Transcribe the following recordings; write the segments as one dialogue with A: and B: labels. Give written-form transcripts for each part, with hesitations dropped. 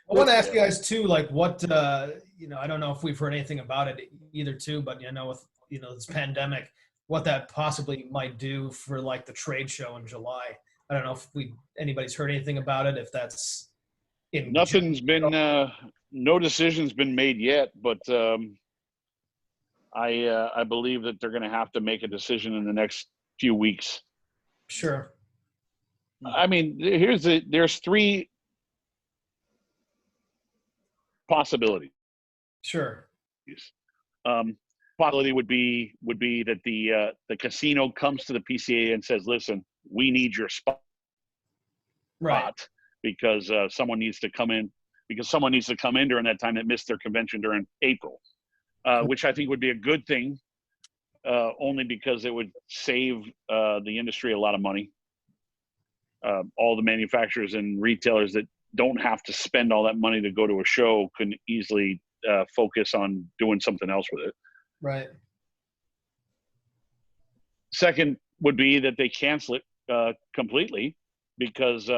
A: I want to ask you guys too, like what, I don't know if we've heard anything about it either too, but with, this pandemic, what that possibly might do for like the trade show in July. I don't know if anybody's heard anything about it, if that's in.
B: Nothing's been, no decision's been made yet, but I believe that they're going to have to make a decision in the next few weeks.
A: Sure.
B: I mean, there's three possibilities.
A: Sure.
B: Possibility would be that the casino comes to the PCA and says, "Listen, we need your spot,
A: right?
B: Because someone needs to come in during that time that missed their convention during April, which I think would be a good thing, only because it would save the industry a lot of money. All the manufacturers and retailers that don't have to spend all that money to go to a show can easily focus on doing something else with it.
A: Right.
B: Second would be that they cancel it completely because,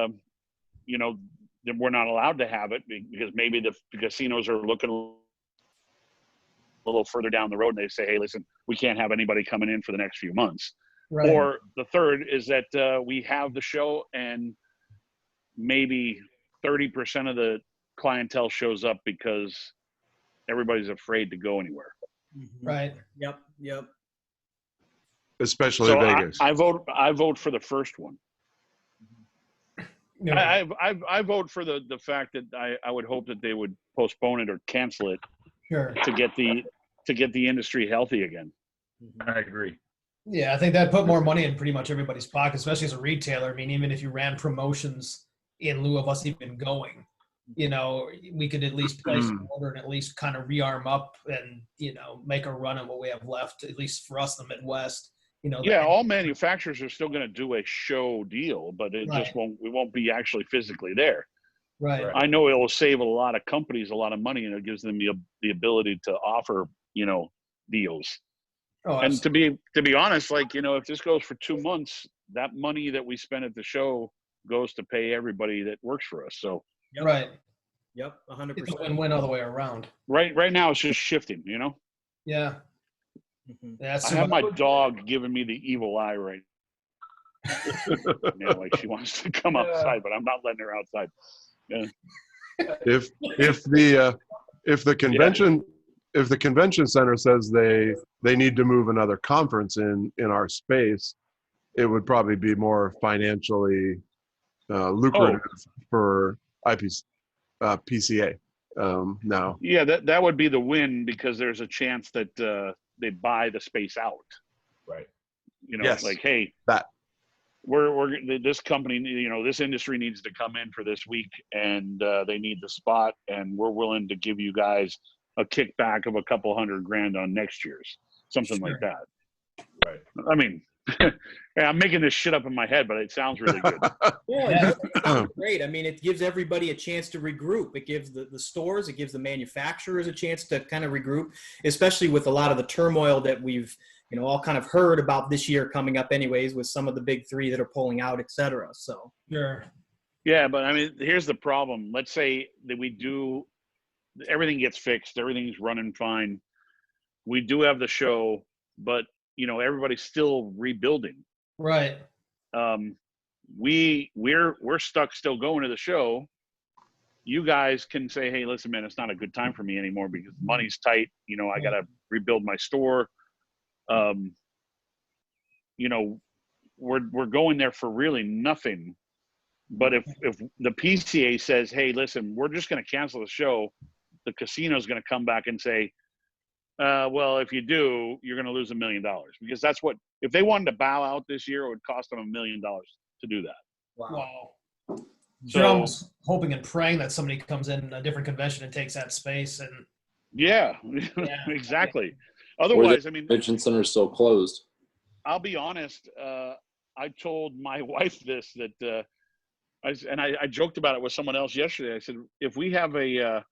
B: we're not allowed to have it because maybe the casinos are looking a little further down the road and they say, hey, listen, we can't have anybody coming in for the next few months. Right. Or the third is that we have the show and maybe 30% of the clientele shows up because everybody's afraid to go anywhere.
A: Right.
C: Yep.
D: Especially Vegas.
B: I vote for the first one. No. I vote for the fact that I would hope that they would postpone it or cancel it.
A: Sure.
B: To get the industry healthy again.
D: I agree.
A: Yeah, I think that put more money in pretty much everybody's pocket, especially as a retailer. I mean, even if you ran promotions in lieu of us even going, we could at least place an order and at least kind of rearm up and, make a run at what we have left, at least for us in the Midwest.
B: All manufacturers are still going to do a show deal, but it just won't be actually physically there.
A: Right.
B: I know it will save a lot of companies a lot of money, and it gives them the ability to offer, deals.
A: Oh,
B: and to be honest, if this goes for 2 months, that money that we spend at the show goes to pay everybody that works for us. So
C: yep.
A: Right.
C: Yep, 100%.
A: It's a win-win all the way around.
B: Right now it's just shifting,
A: Yeah.
B: I have my dog giving me the evil eye right now. Like she wants to come outside, but I'm not letting her outside. Yeah.
D: If the convention center says they need to move another conference in our space, it would probably be more financially lucrative for PCA now.
B: Yeah, that would be the win because there's a chance that they buy the space out.
D: Right.
B: Yes. Like, hey,
D: that.
B: We're this company, this industry needs to come in for this week and they need the spot and we're willing to give you guys a kickback of a couple $100,000 on next year's, something like that.
D: Right.
B: I mean, I'm making this shit up in my head, but it sounds really good.
C: Yeah, it sounds great. I mean, it gives everybody a chance to regroup. It gives the stores, it gives the manufacturers a chance to kind of regroup, especially with a lot of the turmoil that we've all kind of heard about this year coming up anyways with some of the big three that are pulling out, et cetera. So,
A: sure.
B: Yeah, but I mean, here's the problem. Let's say that everything gets fixed. Everything's running fine. We do have the show, but, everybody's still rebuilding.
A: Right.
B: We're stuck still going to the show. You guys can say, hey, listen, man, it's not a good time for me anymore because money's tight. I got to rebuild my store. We're going there for really nothing. But if the PCA says, hey, listen, we're just going to cancel the show, the casino's going to come back and say, well, if you do, you're going to lose $1 million because that's what, if they wanted to bow out this year, it would cost them $1 million to do that.
A: Wow. So you're almost hoping and praying that somebody comes in a different convention and takes that space. And
B: yeah. Exactly. Otherwise,
E: the convention center is still closed.
B: I'll be honest. I told my wife this, that I joked about it with someone else yesterday. I said, if we have a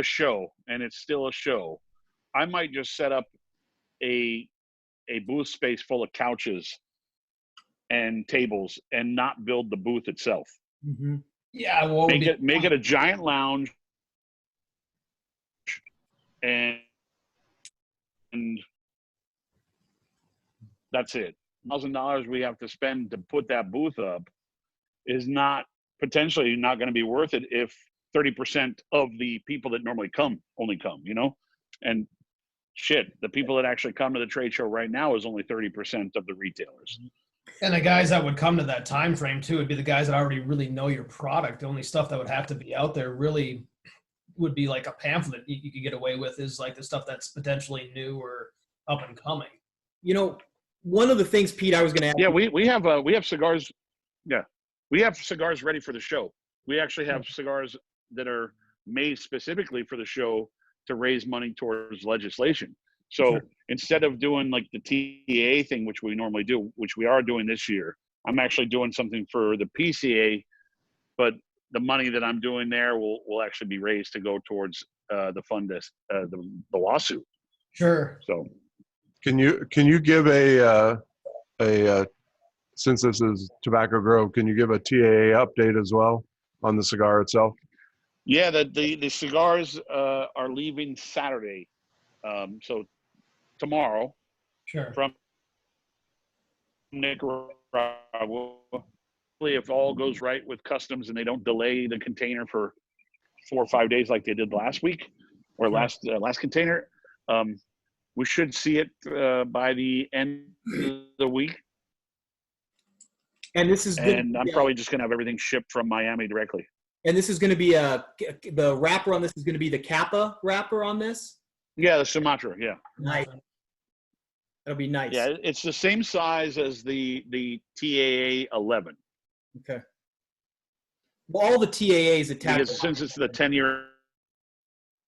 B: show and it's still a show, I might just set up a booth space full of couches and tables and not build the booth itself.
A: Mm-hmm. Yeah, what would
B: Make it a giant lounge, and that's it. $1,000 we have to spend to put that booth up is not potentially not going to be worth it if 30% of the people that normally come only come, and shit, the people that actually come to the trade show right now is only 30% of the retailers.
A: And the guys that would come to that time frame too would be the guys that already really know your product. The only stuff that would have to be out there really would be like a pamphlet you could get away with is like the stuff that's potentially new or up and coming.
C: One of the things, Pete, I was going to ask.
B: Yeah, we have cigars. Yeah, we have cigars ready for the show. We actually have cigars that are made specifically for the show to raise money towards legislation. So instead of doing like the TAA thing, which we normally do, which we are doing this year, I'm actually doing something for the PCA, but the money that I'm doing there will actually be raised to go towards the fund, the lawsuit.
A: Sure.
B: So
D: Can you give a since this is Tobacco Grove, can you give a TAA update as well on the cigar itself?
B: Yeah, the cigars are leaving Saturday, so tomorrow.
A: Sure.
B: From Nicaragua. If all goes right with customs and they don't delay the container for 4 or 5 days like they did last week or last container, we should see it by the end of the week.
C: And this is
B: I'm probably just going to have everything shipped from Miami directly.
C: And this is going to be the wrapper on this is going to be the Kappa wrapper on this?
B: Yeah, the Sumatra, yeah.
C: Nice. That'll be nice.
B: Yeah, it's the same size as the TAA 11.
C: Okay. Well, all the TAAs attached.
B: Because since it's the 10-year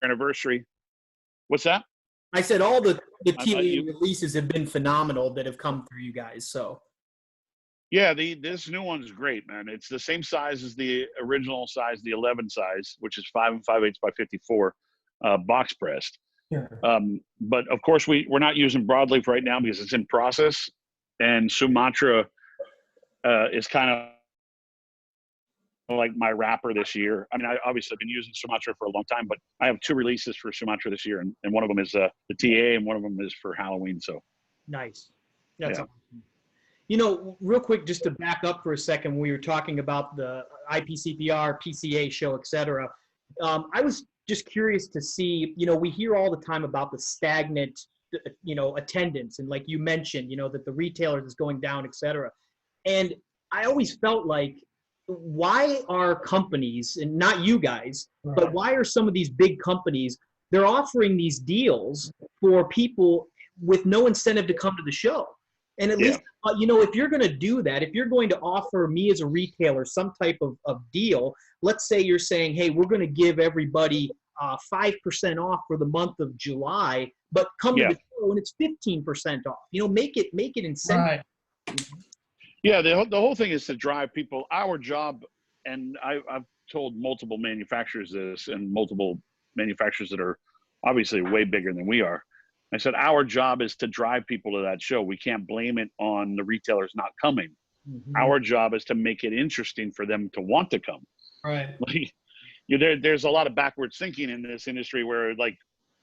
B: anniversary. What's that?
C: I said all the TAA releases have been phenomenal that have come through you guys. So.
B: Yeah, this new one's great, man. It's the same size as the original size, the 11 size, which is 5 5/8 by 54, box pressed.
A: Sure.
B: But of course, we're not using broadleaf right now because it's in process, and Sumatra is kind of like my wrapper this year. I mean, I obviously have been using Sumatra for a long time, but I have 2 releases for Sumatra this year, and one of them is the TA, and one of them is for Halloween. So
C: nice. That's awesome.
B: Yeah.
C: Real quick, just to back up for a second, when we were talking about the IPCPR, PCA show, et cetera, I was just curious to see, we hear all the time about the stagnant, attendance. And like you mentioned, that the retailers is going down, et cetera. And I always felt like, why are companies, and not you guys, but why are some of these big companies, they're offering these deals for people with no incentive to come to the show? And at least, if you're going to do that, if you're going to offer me as a retailer some type of deal, let's say you're saying, hey, we're going to give everybody 5% off for the month of July, but come to the show and it's 15% off. Make it incentive.
A: Right.
B: Yeah, the whole thing is to drive people. Our job, and I've told multiple manufacturers this, and multiple manufacturers that are obviously way bigger than we are. I said, our job is to drive people to that show. We can't blame it on the retailers not coming. Mm-hmm. Our job is to make it interesting for them to want to come.
A: Right.
B: Like, there's a lot of backwards thinking in this industry where like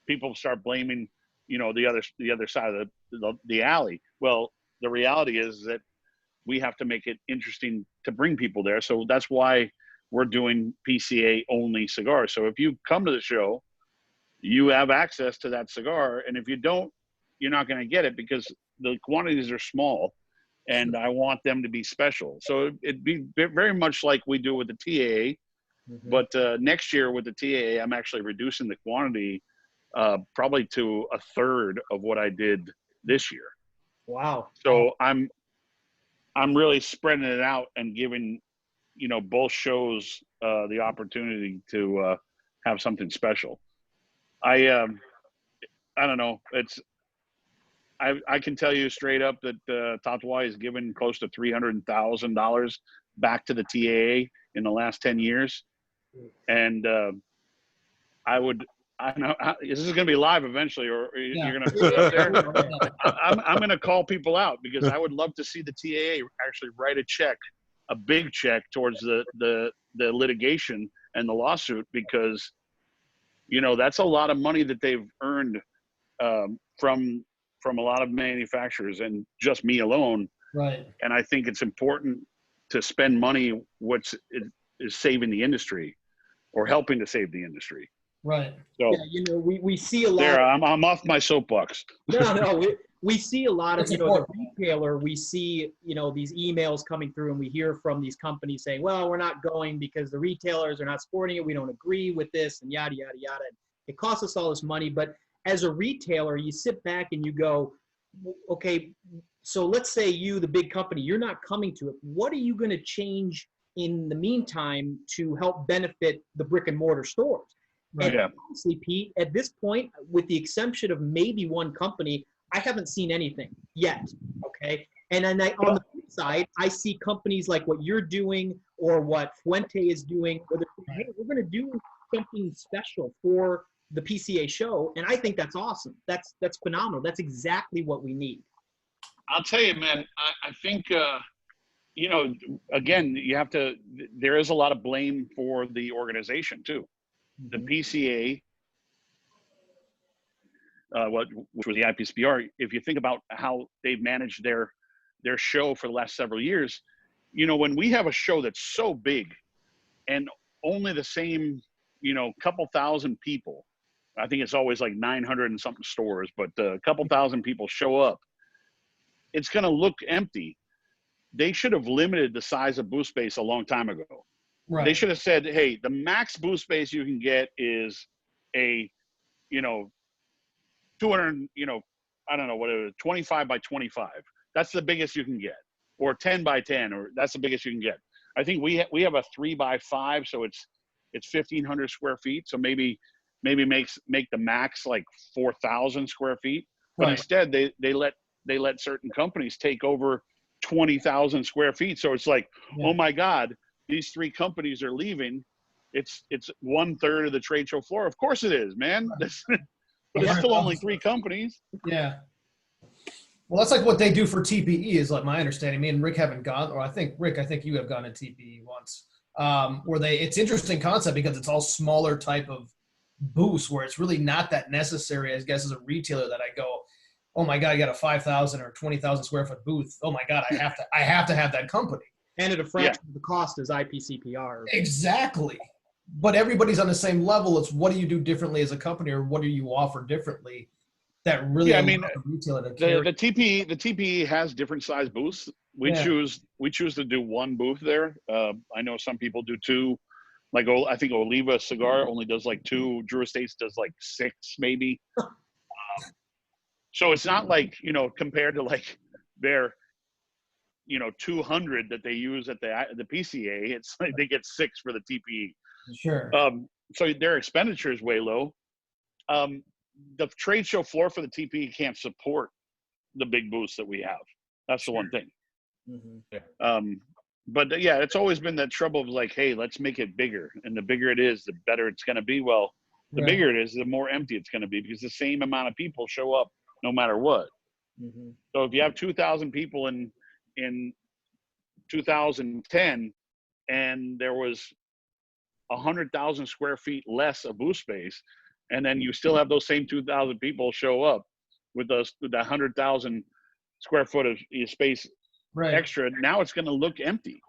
B: people start blaming, the other side of the alley. Well, the reality is that we have to make it interesting to bring people there. So that's why we're doing PCA only cigars. So if you come to the show, you have access to that cigar. And if you don't, you're not going to get it because the quantities are small and I want them to be special. So it'd be very much like we do with the TAA, but next year with the TAA, I'm actually reducing the quantity probably to a third of what I did this year.
C: Wow.
B: So I'm really spreading it out and giving, both shows the opportunity to have something special. I don't know. I can tell you straight up that Tatuaje has given close to $300,000 back to the TAA in the last 10 years. And I know this is going to be live eventually, or you're going to put it up there. I'm going to call people out because I would love to see the TAA actually write a check a big check towards the litigation and the lawsuit, because, you know, that's a lot of money that they've earned from a lot of manufacturers and just me alone.
A: Right.
B: And I think it's important to spend money is saving the industry or helping to save the industry.
A: Right.
B: So
C: Yeah, you know, we see a lot.
B: there, I'm off my soapbox.
C: No, we see a lot of,
A: It's
C: you know, the
A: important.
C: retailer, we see, you know, these emails coming through and we hear from these companies saying, well, we're not going because the retailers are not supporting it. We don't agree with this and yada, yada, yada. It costs us all this money. But as a retailer, you sit back and you go, okay, so let's say you, the big company, you're not coming to it. What are you going to change in the meantime to help benefit the brick and mortar stores?
A: Right.
C: And
B: Yeah.
C: honestly, Pete, at this point, with the exception of maybe one company, I haven't seen anything yet. Okay. And then on the flip side, I see companies like what you're doing or what Fuente is doing, where they're saying, hey, we're going to do something special for the PCA show. And I think that's awesome. That's phenomenal. That's exactly what we need.
B: I'll tell you, man, I think, you know, again, there is a lot of blame for the organization too. The PCA, which was the IPSPR, if you think about how they've managed their show for the last several years, you know, when we have a show that's so big and only the same, you know, couple thousand people, I think it's always like 900 and something stores, but a couple thousand people show up, it's going to look empty. They should have limited the size of booth space a long time ago.
A: Right.
B: They should have said, hey, the max booth space you can get is a, you know, 200, you know, I don't know, whatever, 25 by 25. That's the biggest you can get. Or 10 by 10, or that's the biggest you can get. I think we have a 3 by 5, so it's 1,500 square feet. So maybe make the max like 4,000 square feet. But
A: Right.
B: instead, they let certain companies take over 20,000 square feet. So it's like,
A: Yeah.
B: oh my God, these 3 companies are leaving. It's 1/3 of the trade show floor. Of course it is, man. But it's still only 3 companies.
A: Yeah. Well, that's like what they do for TPE is like my understanding. Me and Rick haven't gone, or I think you have gone to TPE once. Where it's interesting concept because it's all smaller type of booths where it's really not that necessary, I guess, as a retailer that I go, oh my God, you got a 5,000 or 20,000 square foot booth. Oh my God, I have to have that company.
C: And at a fraction of the cost as IPCPR.
A: Exactly. But everybody's on the same level. It's what do you do differently as a company, or what do you offer differently that really
B: I mean,
A: allows the retailer to carry.
B: the TPE has different size booths. We choose to do 1 booth there. I know some people do 2. Like I think Oliva Cigar only does like 2. Drew Estates does like 6 maybe. So it's not like, you know, compared to like their, you know, 200 that they use at the PCA, it's like they get 6 for the TPE.
A: Sure.
B: So their expenditure is way low. The trade show floor for the TPE can't support the big booths that we have. That's the one thing.
C: Mm-hmm.
B: But yeah, it's always been that trouble of like, hey, let's make it bigger. And the bigger it is, the better it's going to be. Well, the
A: Right.
B: bigger it is, the more empty it's going to be because the same amount of people show up no matter what.
C: Mm-hmm.
B: So if you have 2,000 people in 2010 and there was 100,000 square feet less of booth space, and then you still have those same 2,000 people show up with the 100,000 square foot of space
A: Right.
B: extra, now it's going to look empty.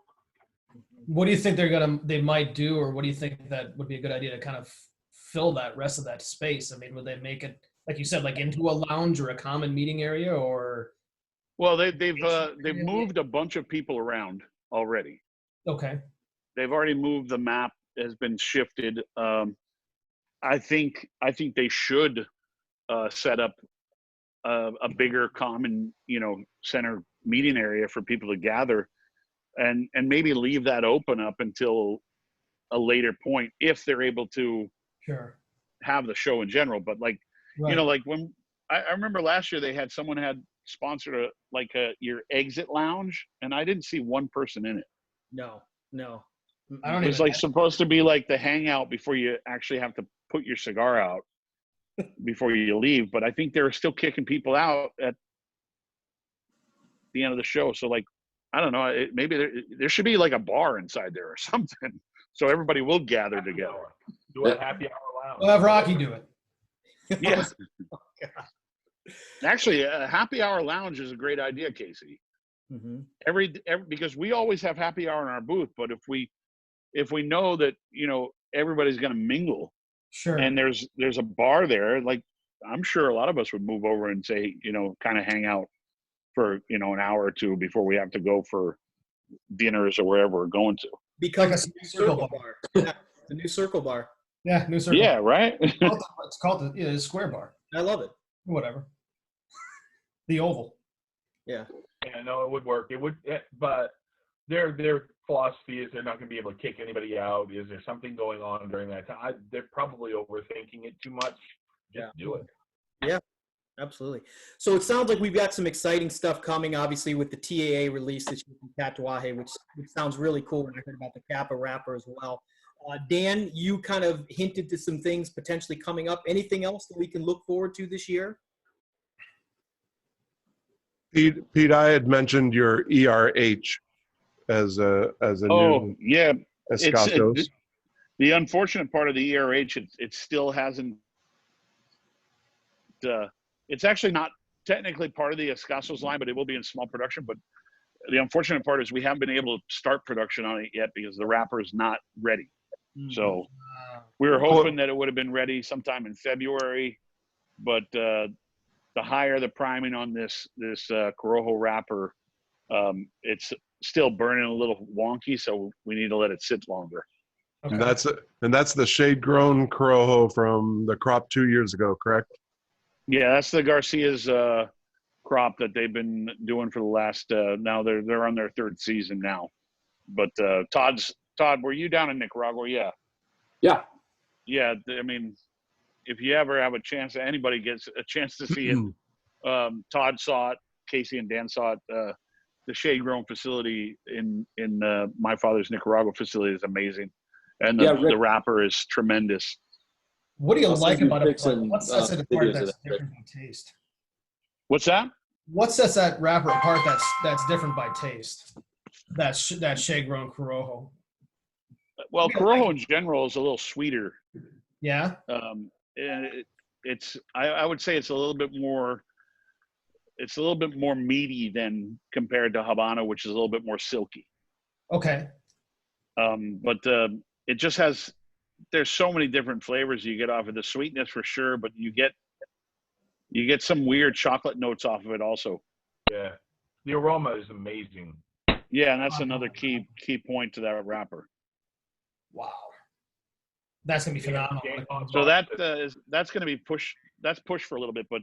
A: What do you think they might do, or what do you think that would be a good idea to kind of fill that rest of that space? I mean, would they make it, like you said, like into a lounge or a common meeting area, or?
B: Well, they've moved a bunch of people around already.
A: Okay.
B: They've already moved. The map has been shifted. I think they should set up a bigger common, you know, center meeting area for people to gather, and maybe leave that open up until a later point if they're able to
A: Sure.
B: have the show in general. But like,
A: Right.
B: you know, like when I remember last year someone had sponsored your exit lounge, and I didn't see one person in it.
C: No.
A: I don't
B: It was
A: even
B: like supposed to be like the hangout before you actually have to put your cigar out before you leave. But I think they're still kicking people out at the end of the show. So like, I don't know. Maybe there should be like a bar inside there or something, so everybody will gather together.
F: Do a happy hour lounge.
A: We'll have Rocky do it.
B: Yeah. Actually, a happy hour lounge is a great idea, Casey.
C: Mm-hmm.
B: Every because we always have happy hour in our booth, but if we know that everybody's going to mingle,
A: Sure.
B: and there's a bar there, like I'm sure a lot of us would move over and say, kind of hang out for an hour or two before we have to go for dinners or wherever we're going to.
C: Because
A: Like
C: it's a new circle bar. Yeah, the new circle bar.
A: Yeah, new circle.
B: Yeah, right.
A: It's called the square bar.
C: I love it.
A: Whatever. The oval.
C: Yeah.
F: Yeah, no, it would work. It would, but their philosophy is they're not going to be able to kick anybody out. Is there something going on during that time? They're probably overthinking it too much. Just do it.
C: Yeah, absolutely. So it sounds like we've got some exciting stuff coming, obviously, with the TAA release this year from Tatuaje, which sounds really cool. And I heard about the Kappa wrapper as well. Dan, you kind of hinted to some things potentially coming up. Anything else that we can look forward to this year?
D: Pete, I had mentioned your ERH as a new
B: Yeah.
D: Escasos.
B: The unfortunate part of the ERH, it still hasn't. It's actually not technically part of the Escasos line, but it will be in small production. But the unfortunate part is we haven't been able to start production on it yet because the wrapper is not ready.
C: Mm-hmm.
B: So we were hoping that it would have been ready sometime in February, but the higher the priming on this Corojo wrapper, it's still burning a little wonky, so we need to let it sit longer.
A: Okay.
D: And that's the shade grown Corojo from the crop 2 years ago, correct?
B: Yeah, that's the Garcia's crop that they've been doing for the last. Now they're on their third season now. But Todd, were you down in Nicaragua? Yeah.
E: Yeah.
B: Yeah, I mean, if you ever have a chance, anybody gets a chance to see it. Todd saw it, Casey and Dan saw it. The shade grown facility in my father's Nicaragua facility is amazing, and the wrapper is tremendous.
A: What do you
E: I'll
A: like
E: send you
A: about it?
E: pics and,
A: What sets it apart
E: videos of
A: that's
E: that.
A: different by taste?
B: What's that?
A: What sets that wrapper apart that's different by taste? That shade grown Corojo.
B: Well, Corojo in general is a little sweeter.
A: Yeah.
B: And I would say it's a little bit more meaty than compared to Habano, which is a little bit more silky.
A: Okay.
B: But it just has. There's so many different flavors you get off of the sweetness for sure, but you get some weird chocolate notes off of it also.
F: Yeah, the aroma is amazing.
B: Yeah, and that's another key point to that wrapper.
A: Wow. That's gonna be phenomenal.
B: So that's going to be pushed. That's pushed for a little bit, but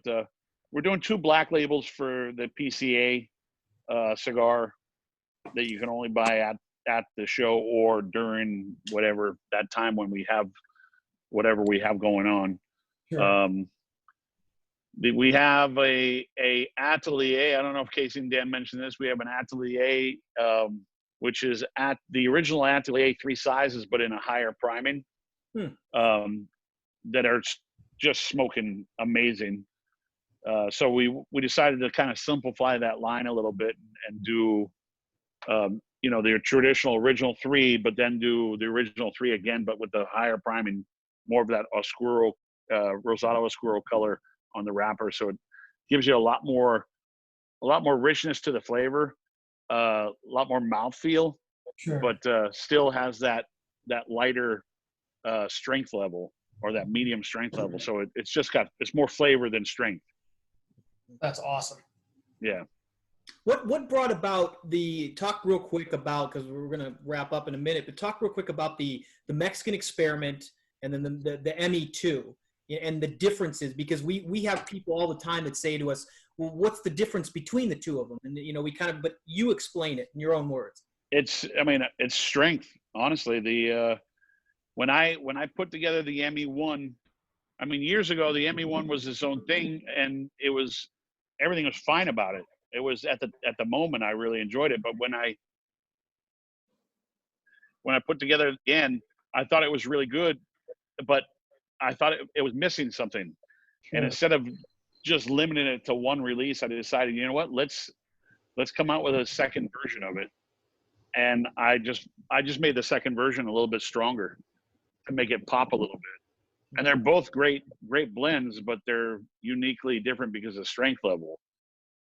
B: we're doing 2 black labels for the PCA cigar that you can only buy at the show or during whatever that time when we have whatever we have going on.
A: Sure.
B: We have a atelier. I don't know if Casey and Dan mentioned this. We have an atelier, which is at the original atelier 3 sizes, but in a higher priming. That are just smoking amazing. So we decided to kind of simplify that line a little bit and do, the traditional original 3, but then do the original 3 again, but with the higher priming, more of that oscuro, rosado oscuro color on the wrapper. So it gives you a lot more richness to the flavor, a lot more mouthfeel,
A: Sure.
B: but still has that lighter strength level or that medium strength level. So it's more flavor than strength.
A: That's awesome.
B: Yeah.
C: What brought about talk real quick about, because we're going to wrap up in a minute, but talk real quick about the Mexican experiment and then the ME2 and the differences, because we have people all the time that say to us, well, what's the difference between the two of them? And but you explain it in your own words.
B: It's strength. Honestly, when I put together the ME1, years ago, the ME1 was its own thing, and everything was fine about it. It was at the moment I really enjoyed it, but when I put together again, I thought it was really good, but I thought it was missing something. Sure. And instead of just limiting it to one release, I decided, you know what, let's let's come out with a second version of it. And I just made the second version a little bit stronger to make it pop a little bit. And they're both great blends, but they're uniquely different because of strength level.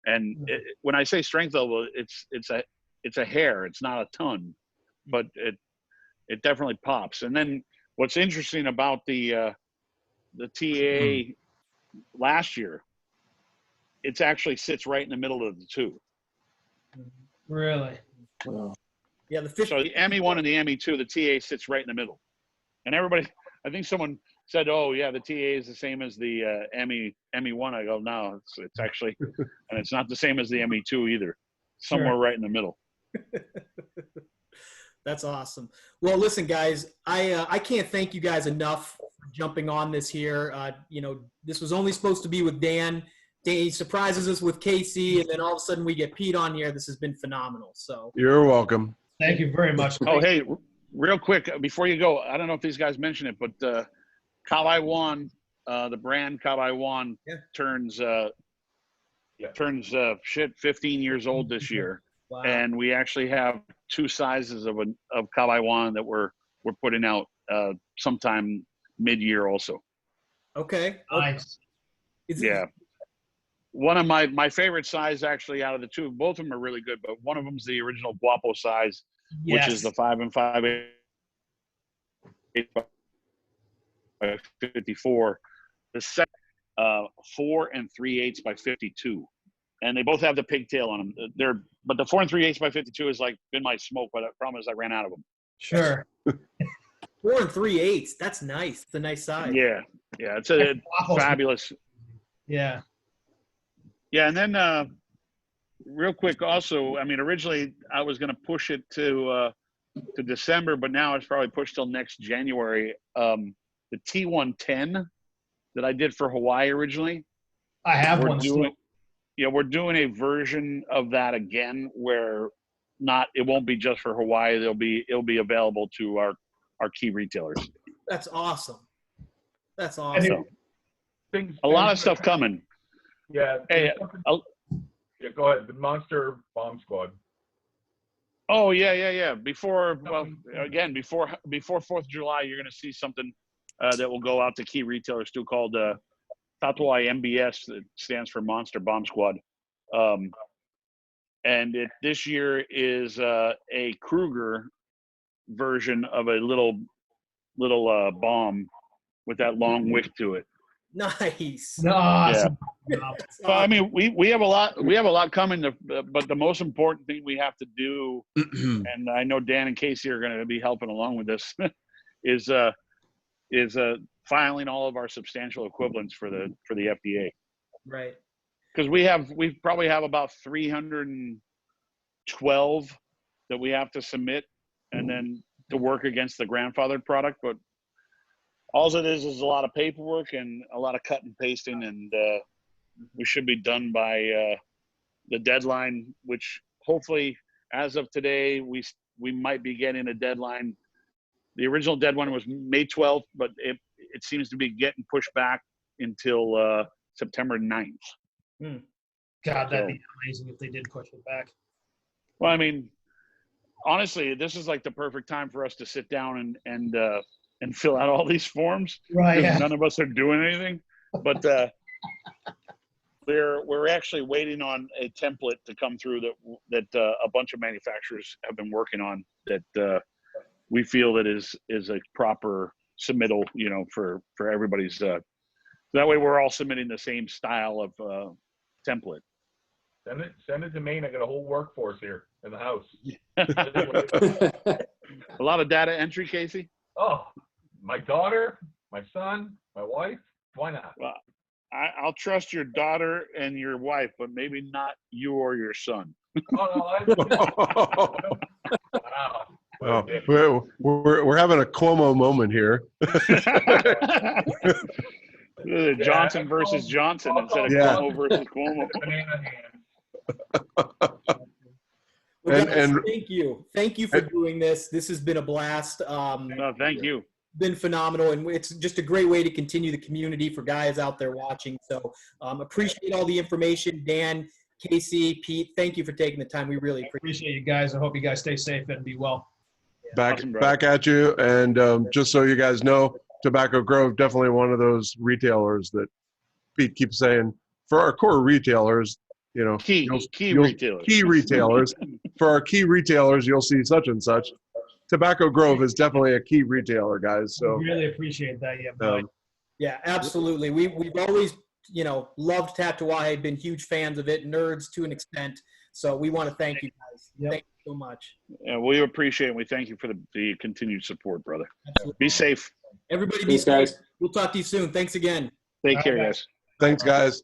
B: And when I say strength level, it's a hair, it's not a ton, but it definitely pops. And then what's interesting about the TA last year, it actually sits right in the middle of the two.
A: Really?
E: Wow.
C: Yeah, the
B: So the ME1 and the ME2, the TA sits right in the middle. And everybody, I think someone said, "Oh yeah, the TA is the same as the ME1." I go, "No, it's actually, and it's not the same as the ME2 either. Somewhere right in the middle."
C: That's awesome. Well, listen, guys, I can't thank you guys enough for jumping on this here. This was only supposed to be with Dan. He surprises us with Casey, and then all of a sudden we get Pete on here. This has been phenomenal. So
D: You're welcome.
A: Thank you very much.
B: Oh, hey, real quick before you go, I don't know if these guys mentioned it, but Kawai Wan, the brand Kawai Wan, turns 15 years old this year.
C: wow.
B: And we actually have 2 sizes of Kawai Wan that we're putting out sometime mid-year also.
C: Okay.
A: Nice.
B: Yeah. One of my favorite size actually out of the two, both of them are really good, but one of them's the original Guapo size,
A: Yes.
B: which is the 5 5/8 by 54. The second 4 3/8 by 52, and they both have the pigtail on them. But the 4 3/8 by 52 is like been my smoke, but the problem is I ran out of them.
A: Sure.
C: 4 3/8. That's nice. It's a nice size.
B: Yeah, it's a fabulous.
A: Yeah.
B: Yeah, and then real quick also, I mean, originally I was going to push it to December, but now it's probably pushed till next January. The T110 that I did for Hawaii originally.
A: I have one.
B: We're doing a version of that again where it won't be just for Hawaii. It'll be available to our key retailers.
C: That's awesome. That's awesome.
B: A lot of stuff coming.
F: Yeah.
B: Hey,
F: yeah, go ahead. The Monster Bomb Squad.
B: Oh yeah. Before 4th of July, you're going to see something that will go out to key retailers too, called Tatuaje MBS. That stands for Monster Bomb Squad. And this year is a Kruger version of a little bomb with that long wick to it.
C: Nice.
A: Awesome.
B: So, I mean, we have a lot coming, but the most important thing we have to do, and I know Dan and Casey are going to be helping along with this, is filing all of our substantial equivalents for the FDA.
C: Right.
B: Because we probably have about 312 that we have to submit, and then to work against the grandfathered product. But all it is a lot of paperwork and a lot of cut and pasting, and we should be done by the deadline, which hopefully, as of today, we might be getting a deadline. The original deadline was May 12th, but it seems to be getting pushed back until September 9th.
A: God, that'd be amazing if they did push it back.
B: Well, I mean, honestly, this is like the perfect time for us to sit down and fill out all these forms.
A: Right. Yeah.
B: None of us are doing anything, but we're actually waiting on a template to come through that a bunch of manufacturers have been working on that we feel that is a proper submittal, for everybody's. That way, we're all submitting the same style of template.
F: Send it to me. I got a whole workforce here in the house.
B: A lot of data entry, Casey.
F: Oh, my daughter, my son, my wife. Why not?
B: Well, I'll trust your daughter and your wife, but maybe not you or your son.
F: Oh, no, wow.
D: Oh, we're having a Cuomo moment here.
B: Johnson versus Johnson instead of Cuomo versus Cuomo.
F: Banana hand.
C: Well, guys, thank you for doing this. This has been a blast.
B: No, thank you.
C: Been phenomenal, and it's just a great way to continue the community for guys out there watching. So appreciate all the information. Dan, Casey, Pete, thank you for taking the time. We really appreciate
A: Appreciate you guys. I hope you guys stay safe and be well.
D: Back
B: Awesome, brother.
D: back at you. And just so you guys know, Tobacco Grove, definitely one of those retailers that Pete keeps saying, for our core retailers, you know,
B: Key
D: you'll-
B: retailers.
D: key retailers. For our key retailers, you'll see such and such. Tobacco Grove is definitely a key retailer, guys. So
A: We really appreciate that. Yeah, bud.
C: Yeah, absolutely. We've always, loved Tatuaje, been huge fans of it, nerds to an extent. So we want to thank you guys.
A: Yep.
C: Thank you so much.
B: And we appreciate and we thank you for the continued support, brother.
C: Absolutely.
B: Be safe.
C: Everybody be
E: Thanks,
C: safe.
E: guys.
C: We'll talk to you soon. Thanks again.
B: Take
A: All
B: care,
A: right,
B: guys.
D: thanks, guys.